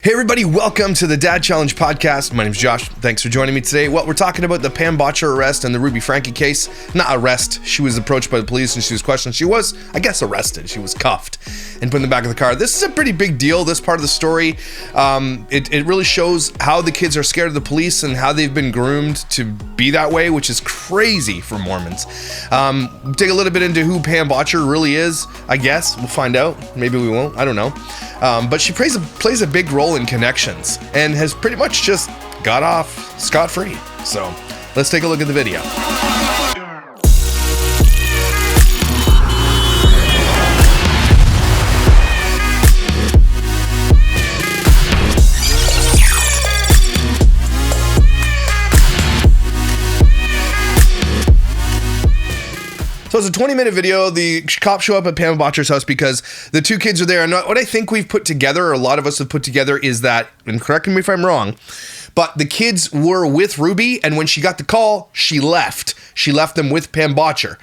Hey everybody, welcome to the Dad Challenge podcast. My name's Josh. Thanks for joining me today. Well, we're talking about the Pam Botcher arrest and the Ruby Franke case. Not arrest. She was approached by the police and she was questioned. She was, I guess, arrested. She was cuffed and put in the back of the car. This is a pretty big deal, this part of the story. It really shows how the kids are scared of the police and how they've been groomed to be that way, which is crazy for Mormons. Dig a little bit into who Pam Botcher really is, I guess. We'll find out. Maybe we won't. I don't know. But she plays a big role in connections and has pretty much just got off scot-free. So let's take a look at the video. So it's a 20-minute video. The cops show up at Pam Botcher's house because the two kids are there. And what I think we've put together, or a lot of us have put together, is that, and correct me if I'm wrong, but the kids were with Ruby, and when she got the call, she left. She left them with Pam Botcher.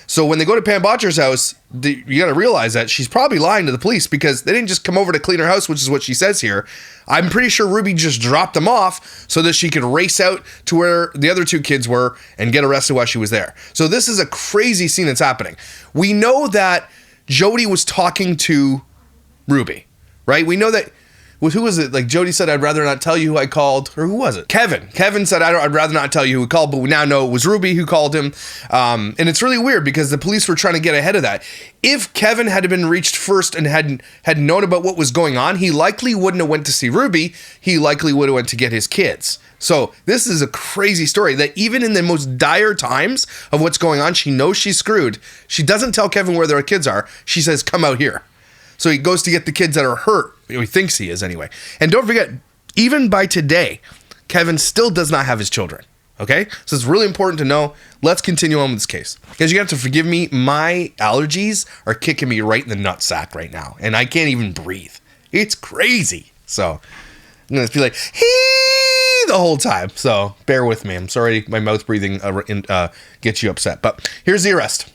So when they go to Pam Botcher's house, you got to realize that she's probably lying to the police because they didn't just come over to clean her house, which is what she says here. I'm pretty sure Ruby just dropped them off so that she could race out to where the other two kids were and get arrested while she was there. So this is a crazy scene that's happening. We know that Jody was talking to Ruby, right? We know that. Who was it? Like Jody said, I'd rather not tell you who I called. Or who was it? Kevin. Kevin said, I'd rather not tell you who called, but we now know it was Ruby who called him. And it's really weird because the police were trying to get ahead of that. If Kevin had been reached first and had known about what was going on, he likely wouldn't have went to see Ruby. He likely would have went to get his kids. So this is a crazy story that even in the most dire times of what's going on, she knows she's screwed. She doesn't tell Kevin where their kids are. She says, come out here. So he goes to get the kids that are hurt. He thinks he is anyway. And don't forget, even by today, Kevin still does not have his children. Okay? So it's really important to know. Let's continue on with this case. Guys, you have to forgive me. My allergies are kicking me right in the nutsack right now. And I can't even breathe. It's crazy. So I'm going to be like, hee the whole time. So bear with me. I'm sorry my mouth breathing gets you upset. But here's the arrest.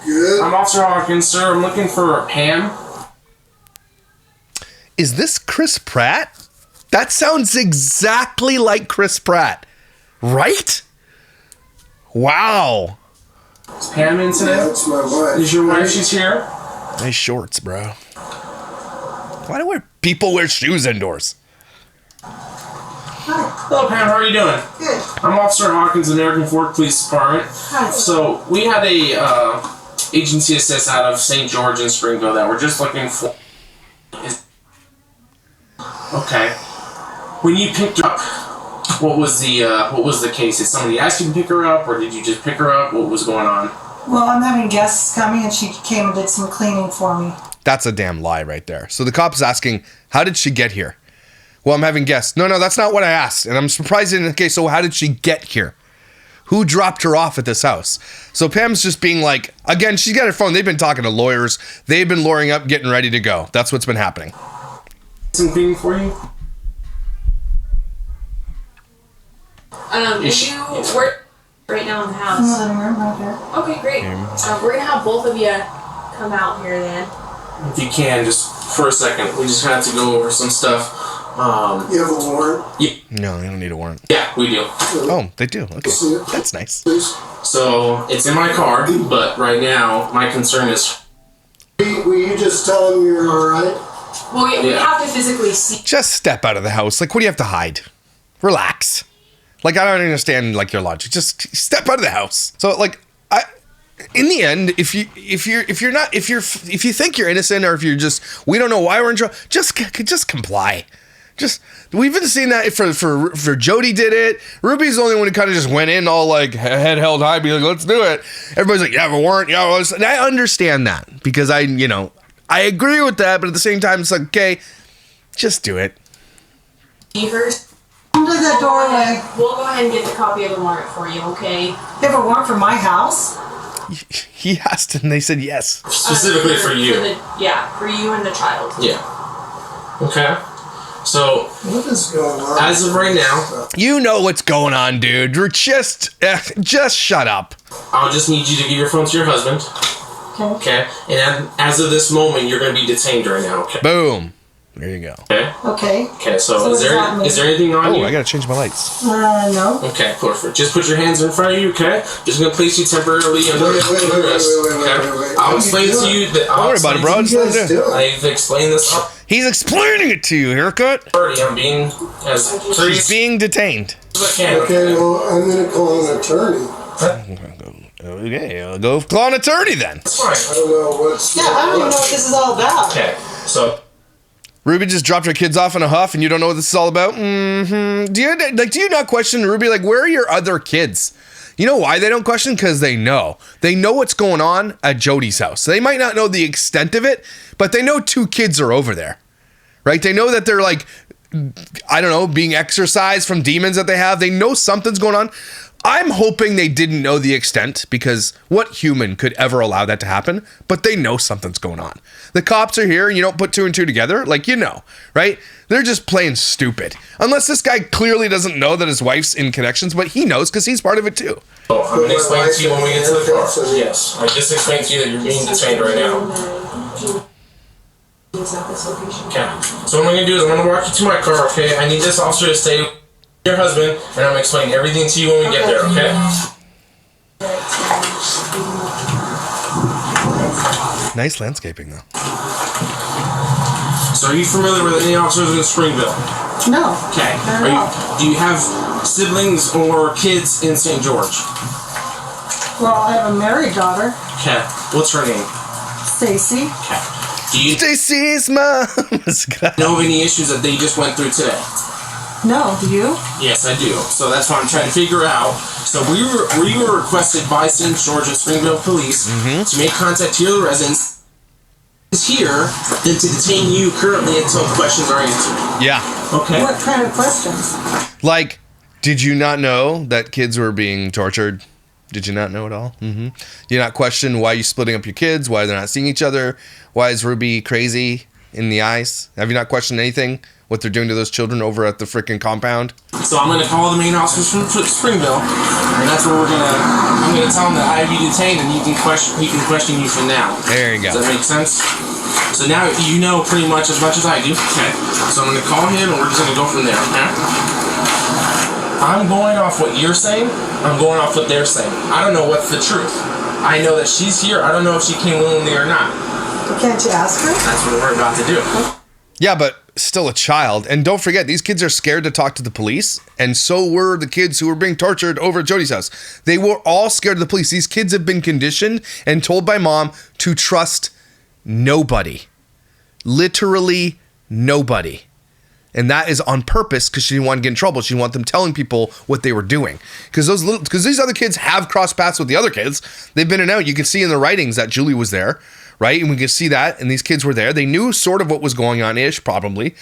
Good. I'm Officer Hawkins, sir. I'm looking for Pam. Is this Chris Pratt? That sounds exactly like Chris Pratt. Right? Wow. Is Pam in today? Yeah, that's my wife. Is your wife? She's here? Nice shorts, bro. Why do people wear shoes indoors? Hello, Pam. How are you doing? Good. I'm Officer Hawkins, American Fork Police Department. Hi. So we had a agency assist out of St. George in Springville that we're just looking for. Okay. When you picked her up, what was the case? Did somebody ask you to pick her up, or did you just pick her up? What was going on? Well, I'm having guests coming, and she came and did some cleaning for me. That's a damn lie right there. So the cop is asking, how did she get here? Well, I'm having guests. No, that's not what I asked. And I'm surprised in the case, so how did she get here? Who dropped her off at this house? So Pam's just being like, again, she's got her phone. They've been talking to lawyers. They've been lawyering up, getting ready to go. That's what's been happening. Some cleaning for you? If you work right now in the house. In the living room, right here. Okay, great. We're gonna have both of you come out here then. If you can, just for a second. We just had to go over some stuff. You have a warrant? Yeah. No, they don't need a warrant. Yeah, we do. Oh, they do. Okay. That's nice. Please. So it's in my car, but right now my concern is. Will you just tell them you're alright? Well, we Yeah. have to physically see. Just step out of the house. Like, what do you have to hide? Relax. Like, I don't understand, like, your logic. Just step out of the house. So, like, in the end, if you think you're innocent, or if you're just, we don't know why we're in trouble, just comply. We've been seeing that for Jody did it. Ruby's the only one who kind of just went in all like head held high, be like, let's do it. Everybody's like, yeah, have a warrant. Yeah, well, and I understand that because I agree with that, but at the same time, it's like, okay, just do it. First. Under the doorway. We'll go ahead and get the copy of the warrant for you, okay? You have a warrant for my house? He asked, and they said yes. Specifically for you. For you and the child. Yeah. Okay. So, What is going on? as of right now, You know what's going on, dude. We're just shut up. I'll just need you to give your phone to your husband. Okay. Okay? And as of this moment, you're going to be detained right now, okay? Boom. There you go. Okay. Okay. Okay. So, So is what does that mean? there anything on you? Oh, I gotta change my lights. No. Okay, perfect. Just put your hands in front of you, okay? Just gonna place you temporarily under arrest. Okay? I'll explain to you that. Don't worry about it, bro. Just let him do it. I've explained this He's explaining it to you, haircut. already. I'm being as He's courteous being detained. as I can. Okay, well, I'm gonna call an attorney. Okay, go call an attorney then. That's fine. I don't know what's. Yeah, I don't even know what this is all about. Okay, so Ruby just dropped her kids off in a huff, and you don't know what this is all about. Do you not question Ruby? Like, where are your other kids? You know why they don't question? Because they know what's going on at Jody's house. They might not know the extent of it, but they know 2 kids are over there, right? They know that they're like, I don't know, being exorcised from demons that they have. They know something's going on. I'm hoping they didn't know the extent, because what human could ever allow that to happen? But they know something's going on. The cops are here and you don't put 2 and 2 together. Like, you know, right? They're just playing stupid. Unless this guy clearly doesn't know that his wife's in connections, but he knows because he's part of it too. I'm gonna explain to you when we get to the car. Yes, I just explained to you that you're being detained right now. Okay. So what I'm gonna do is I'm gonna walk you to my car. Okay. I need this officer to stay with your husband, and I'm gonna explain everything to you when we get there. Okay. Nice landscaping though. So are you familiar with any officers in Springville? No. Okay. Not at all. Do you have siblings or kids in St. George? Well, I have a married daughter, Okay. What's her name? Stacy. Okay. Do you Stacy's mom. know of any issues that they just went through today? No, do you? Yes, I do. So that's what I'm trying to figure out. So we were requested by St. George and Springville Police to make contact to your residence here than to detain you currently until questions are answered. Yeah. Okay. What kind of questions? Like, did you not know that kids were being tortured? Did you not know at all? Do you not question why you splitting up your kids? Why they're not seeing each other? Why is Ruby crazy in the eyes? Have you not questioned anything? What they're doing to those children over at the freaking compound? So I'm gonna call the main officers from Springville, and that's where I'm gonna tell them that I have you detained, and he can question you from now. There you go. Does that make sense? So now you know pretty much as I do. Okay. So I'm gonna call him, and we're just gonna go from there. Okay. I'm going off what you're saying. I'm going off what they're saying. I don't know what's the truth. I know that she's here. I don't know if she came willingly or not. Well, can't you ask her? That's what we're about to do. Yeah, but still a child. And don't forget, these kids are scared to talk to the police. And so were the kids who were being tortured over at Jody's house. They were all scared of the police. These kids have been conditioned and told by mom to trust nobody. Literally nobody. And that is on purpose, because she didn't want to get in trouble. She didn't want them telling people what they were doing. Because these other kids have crossed paths with the other kids. They've been in and out. You can see in the writings that Julie was there, right? And we can see that, and these kids were there. They knew sort of what was going on-ish, probably.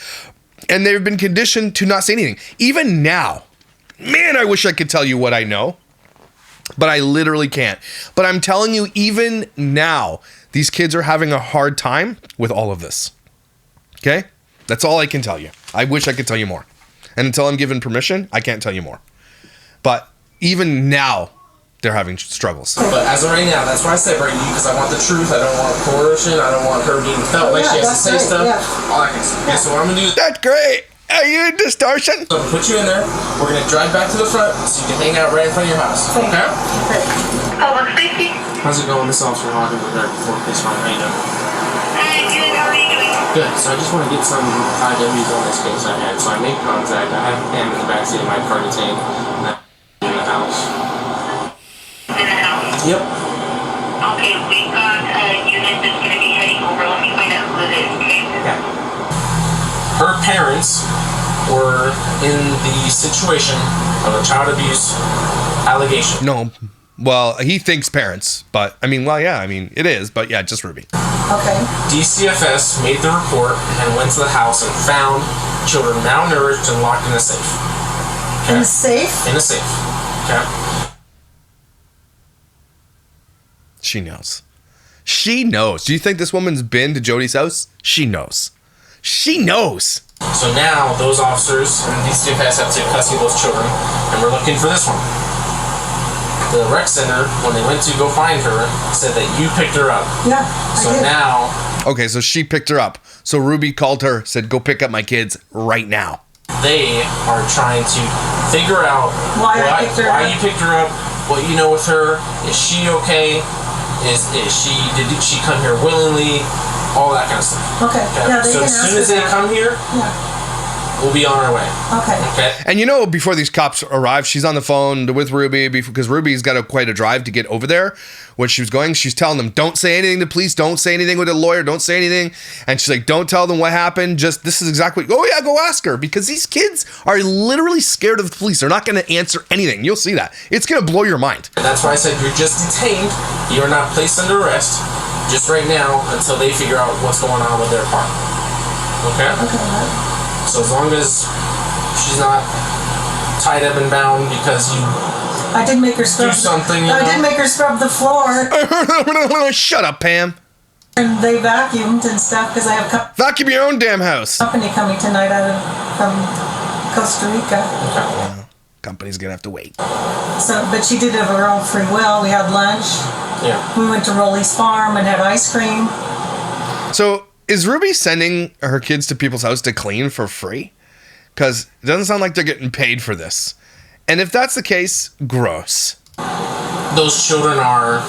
And they've been conditioned to not say anything. Even now, man, I wish I could tell you what I know. But I literally can't. But I'm telling you, even now, these kids are having a hard time with all of this. Okay? That's all I can tell you. I wish I could tell you more. And until I'm given permission, I can't tell you more. But even now, they're having struggles. But as of right now, that's why I separated you, because I want the truth. I don't want coercion. I don't want her being felt like she has to say great, stuff. yeah. All that kind of stuff. Okay, so what I'm going to do is That's great. Are you in distortion? I'm going to put you in there. We're going to drive back to the front so you can hang out right in front of your house. Okay? Public safety. How's it going? This officer Hawkins with our report case file. How you doing? Good, how are you doing? Good. So I just want to get some IWs on this case I had. So I made contact. I have Pam in the backseat of my car detained. And I'm in the house. In the house? Yep. Okay, we've got a unit that's going to be heading over. Let me find out who it is, okay? Yeah. Her parents were in the situation of a child abuse allegation. No. Well, he thinks parents, but I mean, well, yeah, I mean, it is, but yeah, just Ruby. Okay. DCFS made the report and went to the house and found children malnourished and locked in a safe. Okay? In a safe? In a safe. Okay? She knows. She knows. Do you think this woman's been to Jody's house? She knows. She knows. So now those officers and DCFS have to take custody of those children, and we're looking for this one. The rec center, when they went to go find her, said that you picked her up. Yeah. So now, Okay, so she picked her up. So Ruby called her, said, go pick up my kids right now. They are trying to figure out Why you picked her up, what you know with her. Is she okay? Did she come here willingly? All that kind of stuff. Okay. Yeah, they so can as soon ask as they that. come here, we'll be on our way. Okay. Okay. And you know, before these cops arrive, she's on the phone with Ruby because Ruby's got quite a drive to get over there. When she was going, she's telling them, don't say anything to police, don't say anything with a lawyer, don't say anything. And she's like, don't tell them what happened. Just, this is exactly, oh yeah, go ask her. Because these kids are literally scared of the police. They're not going to answer anything. You'll see that. It's going to blow your mind. And that's why I said you're just detained. You are not placed under arrest just right now until they figure out what's going on with their part. Okay? Okay. So as long as she's not tied up and bound because you I did make her scrub. do something, you I know? did make her scrub the floor, Shut up, Pam. and they vacuumed and stuff because I have Vacuum your own damn house. company coming tonight from Costa Rica. Company's going to have to wait. So, but she did it of her own free will. We had lunch. Yeah. We went to Rolly's farm and had ice cream. So is Ruby sending her kids to people's house to clean for free? Because it doesn't sound like they're getting paid for this. And if that's the case, gross. Those children are,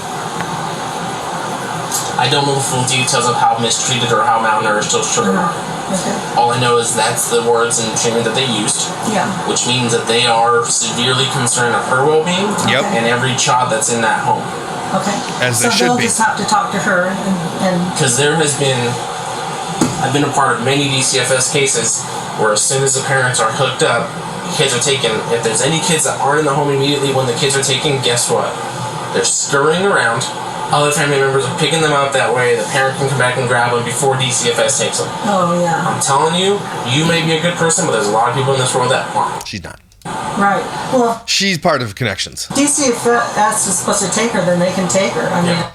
I don't know the full details of how mistreated or how malnourished those children are. Okay. All I know is that's the words and treatment that they used, Yeah. which means that they are severely concerned of her well-being Yep. and every child that's in that home. Okay. As they so should they'll be. just have to talk to her and Because I've been a part of many DCFS cases where as soon as the parents are hooked up, kids are taken. If there's any kids that aren't in the home immediately when the kids are taken, guess what? They're scurrying around. Other family members are picking them up that way. The parent can come back and grab them before DCFS takes them. oh yeah. I'm telling you, you may be a good person, but there's a lot of people in this world that aren't. She's not. Right. Well, She's part of Connections. DCFS is supposed to take her, then they can take her. I mean, Yeah.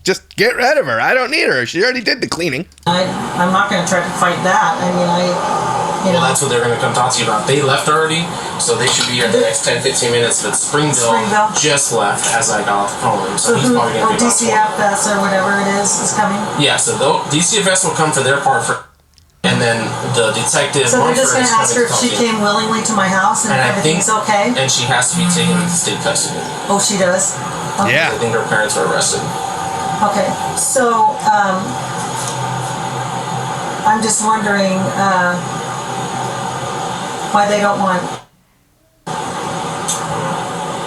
Just get rid of her. I don't need her. She already did the cleaning. I'm not going to try to fight that. I mean, you know. Well, that's what they're going to come talk to you about. They left already, so they should be here in the next 10-15 minutes. But Springville just left as I got off the phone. So he's probably going to be about 20. DCFS or whatever it is coming. Yeah, so DCFS will come for their part for, and then the detective. So they're just going to ask her if to she talk to you. came willingly to my house and, And I everything's think- okay. And she has to be taken into state custody. Oh, she does. Okay. Yeah. I think her parents were arrested. Okay. So I'm just wondering why they don't want.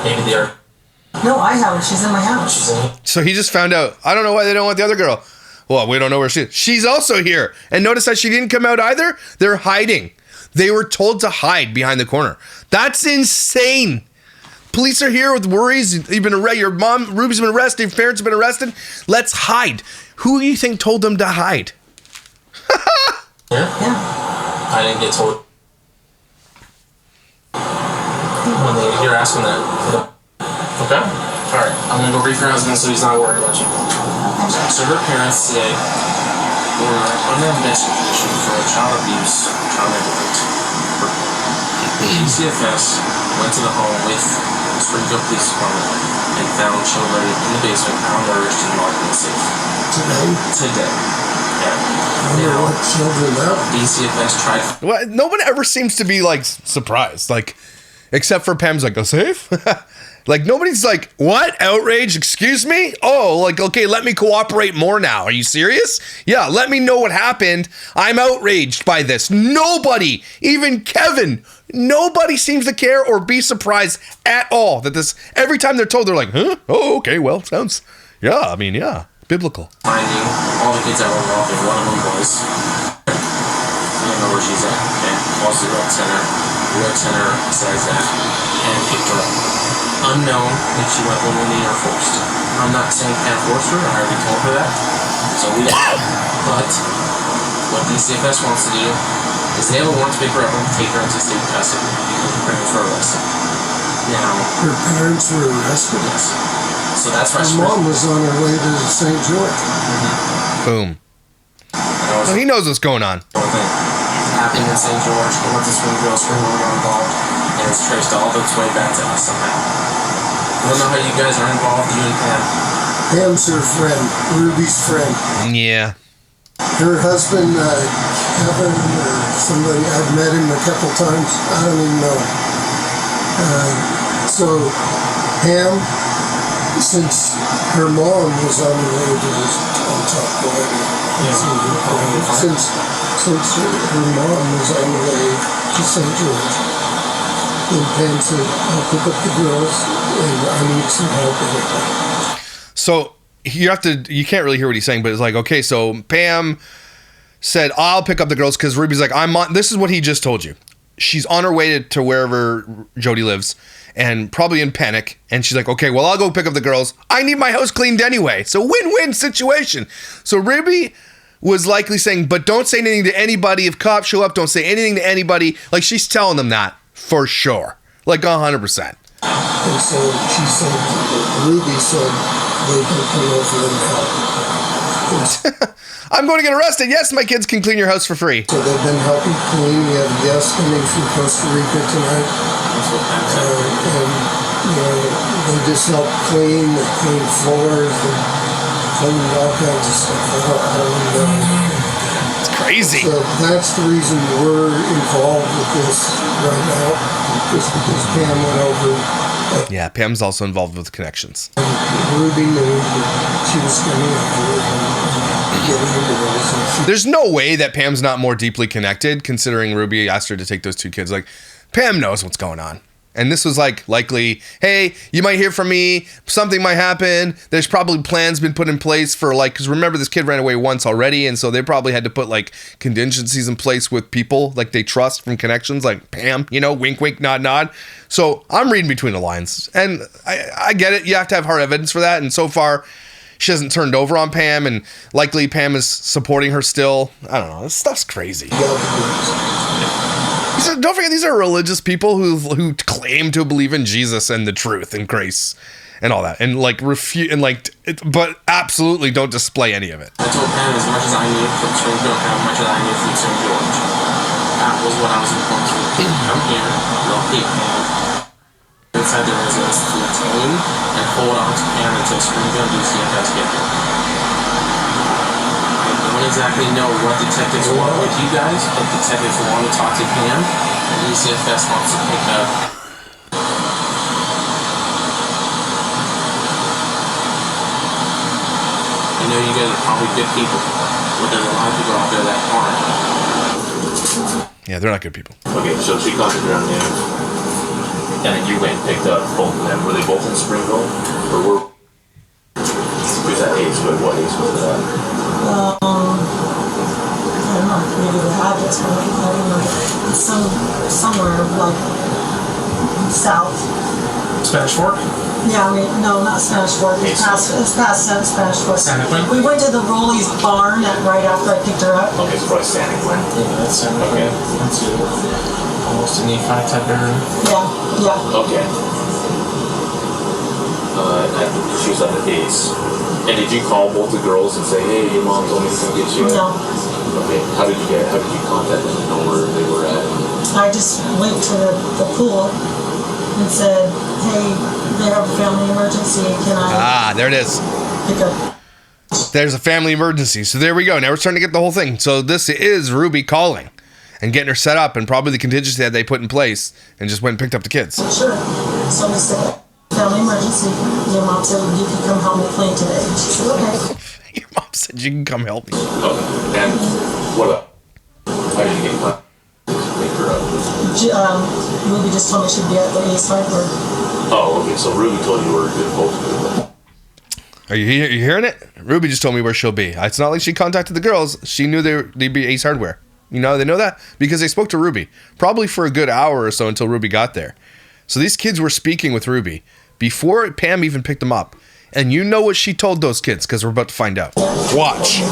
Maybe they are. No, I have her. She's in my house. She's in. So he just found out. I don't know why they don't want the other girl. Well, we don't know where she is. She's also here. And notice that she didn't come out either. They're hiding. They were told to hide behind the corner. That's insane. Police are here with worries. You've been arrested. Your mom, Ruby's been arrested. Your parents have been arrested. Let's hide. Who do you think told them to hide? Yeah. Yeah. I didn't get told. When you're asking that. Okay. All right. I'm gonna go brief your husband so he's not worried about you. So her parents today were under investigation for child abuse, child neglect. DCFS went to the home with the Springfield Police Department and found children in the basement malnourished and locked in the safe. Today. Yeah. I wonder what children that was. DCFS tried. Well, no one ever seems to be like surprised. Like, except for Pam's like, a safe? Like, nobody's like, what? Outrage? Excuse me? Oh, like, okay, let me cooperate more now. Are you serious? Yeah, let me know what happened. I'm outraged by this. Nobody, even Kevin, nobody seems to care or be surprised at all that this, every time they're told, they're like, huh? Oh, okay, well, sounds, yeah, I mean, yeah, biblical. Finding all the kids that were involved, and one of them was. I don't know where she's at. Okay, calls the rec center. The rec center says that and picked her up. Unknown if she went willingly or forced. I'm not saying Pam forced her. I already told her that. So we don't know. But what DCFS wants to do is they have a warrant to pick her up and take her into state custody because her parents were arrested. Now, Her parents were arrested. yes. So that's why Her mom was on her way to St. George. Boom. So he knows what's going on. Whole thing. It happened in St. George, it went to Springville got involved, and it's traced all its way back to us somehow. I don't know how you guys are involved, you and Pam. Pam's her friend, Ruby's friend. Yeah. Her husband, Kevin, or somebody, I've met him a couple times. I don't even know. So Pam, since her mom was on the way to this on top whatever, since her mom was on the way to St. George, then Pam said, I'll pick up the girls and I need some help with it. So you can't really hear what he's saying, but it's like, okay, so Pam said, I'll pick up the girls because Ruby's like, this is what he just told you. She's on her way to wherever Jody lives and probably in panic. And she's like, okay, well, I'll go pick up the girls. I need my house cleaned anyway. So win-win situation. So Ruby was likely saying, but don't say anything to anybody. If cops show up, don't say anything to anybody. Like, she's telling them that for sure. Like 100%. And so she said, Ruby said, they can come over and help. I'm going to get arrested. Yes, my kids can clean your house for free. So they've been helping clean. We have guests coming from Costa Rica tonight. And they just help clean. They clean floors. They clean all kinds of stuff. I don't even know. It's crazy. So that's the reason we're involved with this right now. Just because Pam went over. Yeah, Pam's also involved with connections. Ruby knew that she was coming over. There's no way that Pam's not more deeply connected, considering Ruby asked her to take those two kids. Like, Pam knows what's going on. And this was like likely, hey, you might hear from me. Something might happen. There's probably plans been put in place for like, because remember this kid ran away once already. And so they probably had to put like contingencies in place with people like they trust from connections like Pam, wink, wink, nod, nod. So I'm reading between the lines and I get it. You have to have hard evidence for that. And so far she hasn't turned over on Pam and likely Pam is supporting her still. I don't know. This stuff's crazy. Don't forget, these are religious people who claim to believe in Jesus and the truth and grace and all that, and like refute and like, but absolutely don't display any of it. I told Pam as much as I knew from Springfield, how much as I knew from St. George. That was what I was informed to. Come here, they'll hate Pam. Inside the residence to detain and hold on to Pam until Springfield DCFS get here. I don't exactly know what detectives want with you guys, but detectives want to talk to Pam, and DCFS wants to pick up. I know you guys are probably good people, but there's a lot of people out there that aren't. Yeah, they're not good people. Okay, so she contacted her on noon, and then you went and picked up both of them. Were they both in Springville, or were? Who's that age? What age was that? I don't know, maybe the address, but I don't remember. It's somewhere like south. Spanish Fork? Yeah, no, not Spanish Fork. It's past Spanish Fork. Santa Quinn? We went to the Rollies barn right after I picked her up. Okay, so probably Santa Quinn. Yeah, that's Santa Quinn. That's almost an E5 type area. Yeah. Okay. And she was on the base. And did you call both the girls and say, hey, your mom told me to come get you? No. Okay, how did you contact them and know where they were at? I just went to the pool and said, hey, they have a family emergency. Can I There it is. pick up? There's a family emergency. So there we go. Now we're starting to get the whole thing. So this is Ruby calling and getting her set up and probably the contingency that they put in place and just went and picked up the kids. Sure. So I said, family emergency. Your mom said you can come help me clean today. She said, okay. Your mom said you can come help me. Okay, and what up? How did you get caught? Pick her up. Ruby just told me she'd be at the Ace Hardware. Oh, okay, so Ruby told you where you're both good. Are you hearing it? Ruby just told me where she'll be. It's not like she contacted the girls. She knew they'd be Ace Hardware. They know that because they spoke to Ruby. Probably for a good hour or so until Ruby got there. So these kids were speaking with Ruby before Pam even picked them up. And you know what she told those kids because we're about to find out. Watch.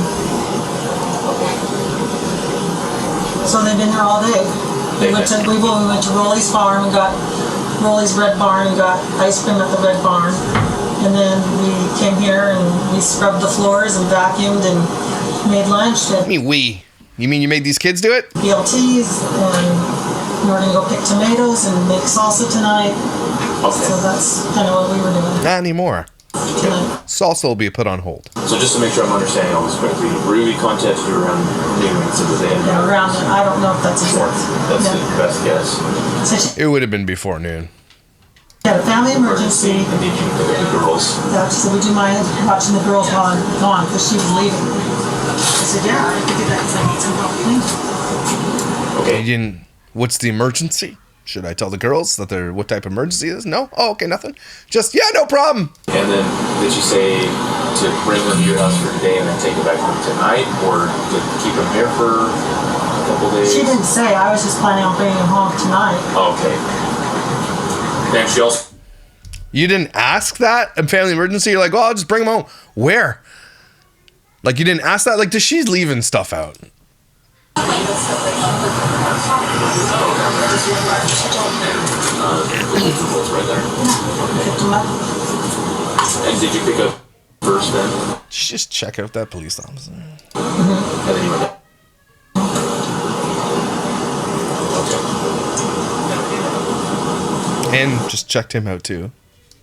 So they've been there all day. We went to Rolly's farm and got Rolly's Red Barn and got ice cream at the Red Barn. And then we came here and we scrubbed the floors and vacuumed and made lunch. And You mean you made these kids do it? BLTs, and we were gonna go pick tomatoes and make salsa tonight. Okay. So that's kind of what we were doing. Not anymore. tonight. Salsa will be put on hold. So just to make sure I'm understanding all this correctly, Ruby contacted you around noon and said that they had Yeah, around it. I don't know if that's exact. That's Yeah. the best guess. So she It would have been before noon. had a family emergency. And did you look at the girls? She said, would you mind watching the girls while I'm gone? Because she was leaving. I said, yeah, I could do that because I need some help cleaning. Okay. You didn't. What's the emergency? Should I tell the girls that they're what type of emergency it is? No? Oh, okay, nothing. Just, yeah, no problem. And then did she say to bring them to your house for today and then take them back home tonight, or to keep them here for a couple days? She didn't say. I was just planning on bringing them home tonight. Okay. Then she also. You didn't ask that? A family emergency? You're like, oh, I'll just bring them home. Where? Like, you didn't ask that? Like, she's leaving stuff out. Right there. Picked them up. And did you pick up first then? Just check out that police officer. And then you went down. Okay. And just checked him out, too.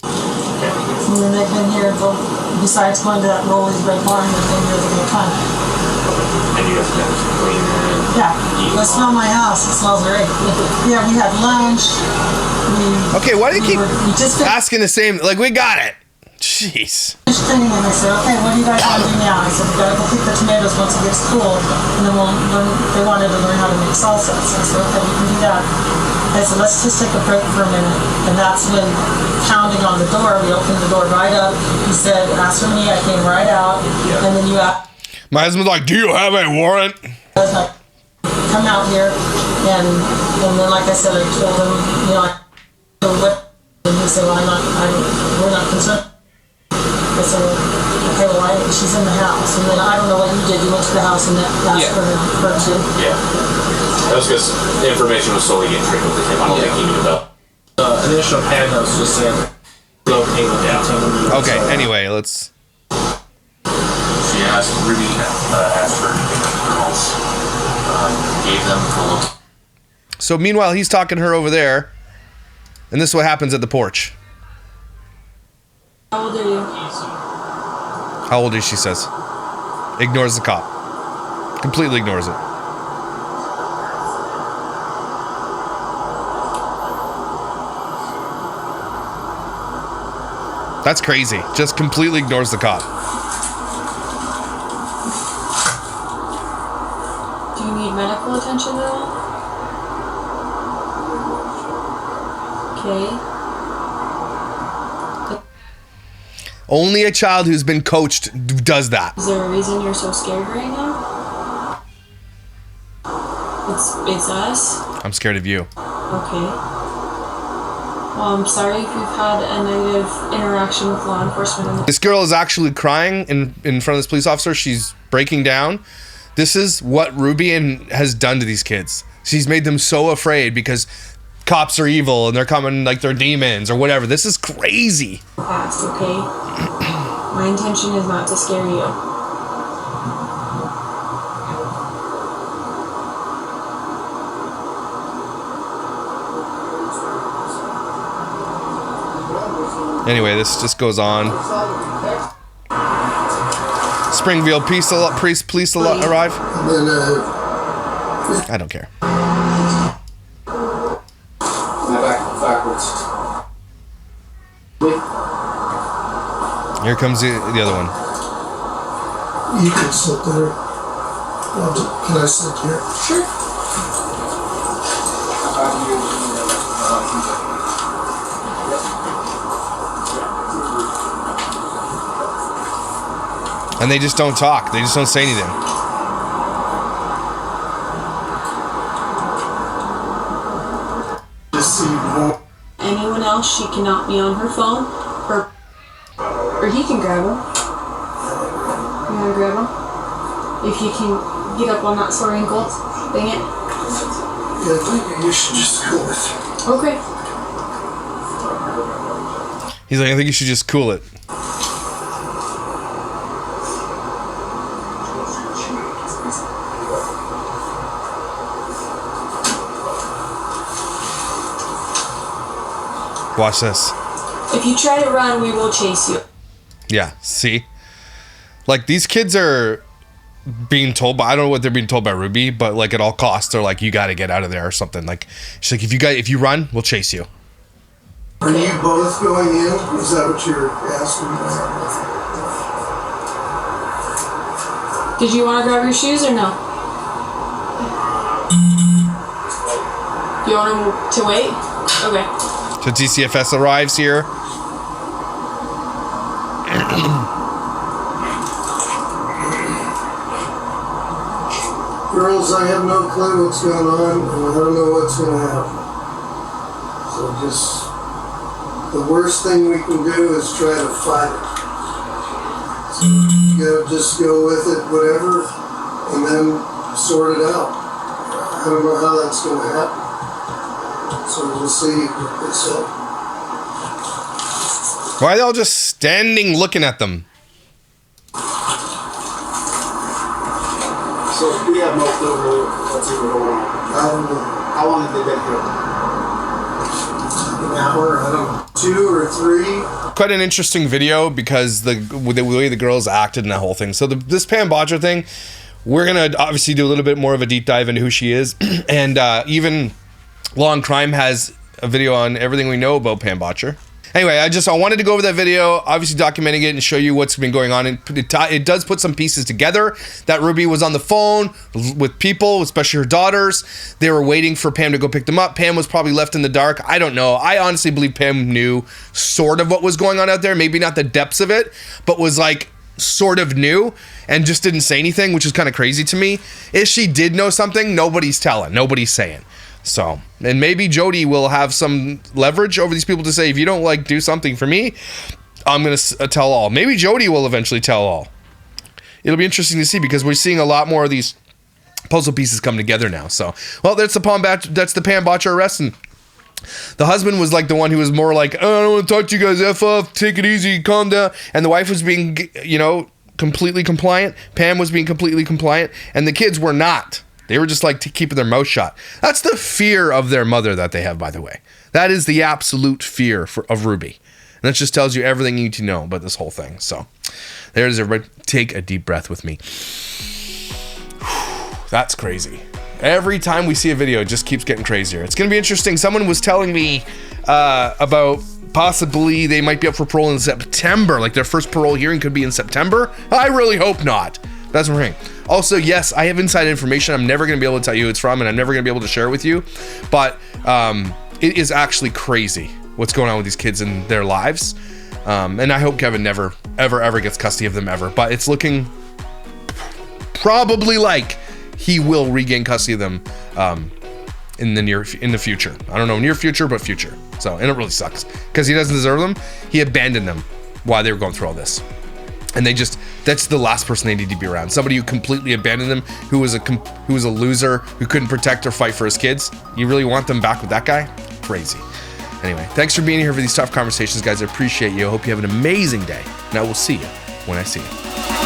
And then they've been here, besides going to that Rolly's Red Barn, they've been here the whole time. And you guys managed to clean and Yeah, let's smell my house. It smells great. Yeah, we had lunch. Okay, why do you keep We just finished asking the same? Like, we got it. Jeez. cleaning and they said, okay, what do you guys want to do now? I said, we gotta go pick the tomatoes once it gets cool. And then we'll learn, they wanted to learn how to make salsa. So I said, okay, we can do that. I said, let's just take a break for a minute. And that's when pounding on the door, we opened the door right up. He said, ask for me, I came right out. And then you asked, My husband's like, do you have a warrant? I was like, come out here, and then like I said, I told him, you know, what, and he said, well, we're not concerned. I said, okay, well, she's in the house, and then I don't know what you did. You went to the house and asked for her too. yeah. That was because the information was slowly getting trickled to him. I don't think he knew about. Initial pad notes just saying located containing. Okay, anyway, let's. She asked Ruby asked her to pick up the girls, gave them the look. So meanwhile, he's talking to her over there, and this is what happens at the porch. How old are you? How old is she? Says. Ignores the cop. Completely ignores it. That's crazy. Just completely ignores the cop. Do you need medical attention at all? Okay. Only a child who's been coached does that. Is there a reason you're so scared right now? It's us? I'm scared of you. Okay. Well, I'm sorry if you've had a negative interaction with law enforcement. This girl is actually crying in front of this police officer. She's breaking down. This is what Ruby has done to these kids. She's made them so afraid because cops are evil and they're coming like they're demons or whatever. This is crazy. Past, okay? My intention is not to scare you. Anyway, this just goes on. Springfield police arrive. And then, I don't care. backwards. Here comes the other one. You can sit there. Can I sit here? Sure. And they just don't talk. They just don't say anything. Anyone else, she cannot be on her phone, or he can grab her. You wanna grab him? If you can get up on that sore ankle, bang it. Yeah, I think you should just go with it. Okay. He's like, I think you should just cool it. Watch this. If you try to run, we will chase you. Yeah, see? Like, these kids are being told, I don't know what they're being told by Ruby, but like at all costs, they're like, you got to get out of there or something. Like, she's like, if you run, we'll chase you. Are you both going in? Is that what you're asking about? Did you want to grab your shoes or no? You want them to wait? Okay. So DCFS arrives here. Girls, I have no clue what's going on, and I don't know what's going to happen. So just, the worst thing we can do is try to fight it. So you gotta just go with it, whatever, and then sort it out. I don't know how that's going to happen. So we'll see what they say. Why are they all just standing looking at them? So we have no clue really what's even going on. I don't know. How long have they been here? An hour, I don't know. 2 or 3. Quite an interesting video because the way the girls acted and that whole thing. So this Pam Botcher thing, we're going to obviously do a little bit more of a deep dive into who she is. And even Law and Crime has a video on everything we know about Pam Botcher. Anyway, I wanted to go over that video, obviously documenting it and show you what's been going on. It does put some pieces together. That Ruby was on the phone with people, especially her daughters. They were waiting for Pam to go pick them up. Pam was probably left in the dark. I don't know. I honestly believe Pam knew sort of what was going on out there. Maybe not the depths of it, but was like sort of knew and just didn't say anything, which is kind of crazy to me. If she did know something, nobody's telling. Nobody's saying. So, and maybe Jody will have some leverage over these people to say, if you don't like do something for me, I'm going to tell all. Maybe Jody will eventually tell all. It'll be interesting to see because we're seeing a lot more of these puzzle pieces come together now. So, well, that's the Pam Botcher arrest. And the husband was like the one who was more like, oh, I don't want to talk to you guys, F off, take it easy, calm down. And the wife was being, completely compliant. Pam was being completely compliant. And the kids were not. They were just like keeping their mouth shut. That's the fear of their mother that they have, by the way. That is the absolute fear of Ruby. And that just tells you everything you need to know about this whole thing. So there it is, everybody. Take a deep breath with me. That's crazy. Every time we see a video, it just keeps getting crazier. It's going to be interesting. Someone was telling me about possibly they might be up for parole in September. Like their first parole hearing could be in September. I really hope not. That's what I'm hearing. Also, yes, I have inside information. I'm never going to be able to tell you who it's from, and I'm never going to be able to share it with you. But it is actually crazy what's going on with these kids in their lives. And I hope Kevin never, ever gets custody of them ever. But it's looking probably like he will regain custody of them in the future. I don't know, near future, but future. So, and it really sucks because he doesn't deserve them. He abandoned them while they were going through all this. And that's the last person they need to be around. Somebody who completely abandoned them, who was a loser, who couldn't protect or fight for his kids. You really want them back with that guy? Crazy. Anyway, thanks for being here for these tough conversations, guys. I appreciate you. I hope you have an amazing day. And I will see you when I see you.